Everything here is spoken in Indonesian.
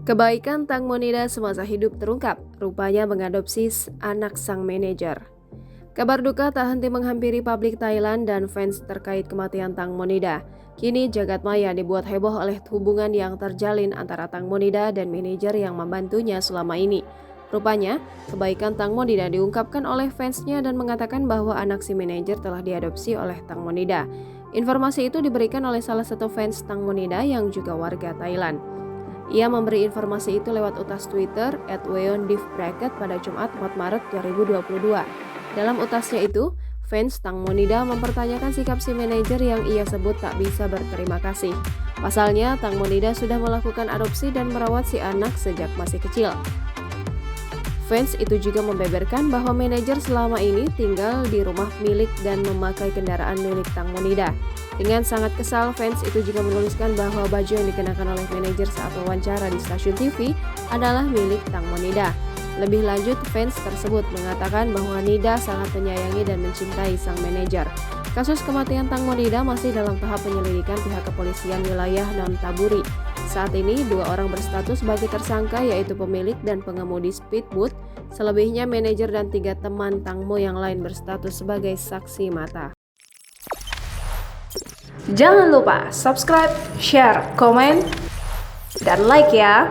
Kebaikan Tang Monida semasa hidup terungkap, rupanya mengadopsi anak sang manajer. Kabar duka tak henti menghampiri publik Thailand dan fans terkait kematian Tang Monida. Kini jagat maya dibuat heboh oleh hubungan yang terjalin antara Tang Monida dan manajer yang membantunya selama ini. Rupanya, kebaikan Tang Monida diungkapkan oleh fansnya dan mengatakan bahwa anak si manajer telah diadopsi oleh Tang Monida. Informasi itu diberikan oleh salah satu fans Tang Monida yang juga warga Thailand. Ia memberi informasi itu lewat utas Twitter @weondivbracket pada Jumat 4 Maret 2022. Dalam utasnya itu, fans Tang Monida mempertanyakan sikap si manajer yang ia sebut tak bisa berterima kasih. Pasalnya, Tang Monida sudah melakukan adopsi dan merawat si anak sejak masih kecil. Fans itu juga membeberkan bahwa manajer selama ini tinggal di rumah milik dan memakai kendaraan milik Tang Monida. Dengan sangat kesal, fans itu juga menuliskan bahwa baju yang dikenakan oleh manajer saat wawancara di stasiun TV adalah milik Tang Monida. Lebih lanjut, fans tersebut mengatakan bahwa Nida sangat menyayangi dan mencintai sang manajer. Kasus kematian Tang Monida masih dalam tahap penyelidikan pihak kepolisian wilayah Nonthaburi. Saat ini, 2 orang berstatus sebagai tersangka yaitu pemilik dan pengemudi speedboat. Selebihnya manajer dan 3 teman Tang Mo yang lain berstatus sebagai saksi mata. Jangan lupa subscribe, share, komen, dan like ya!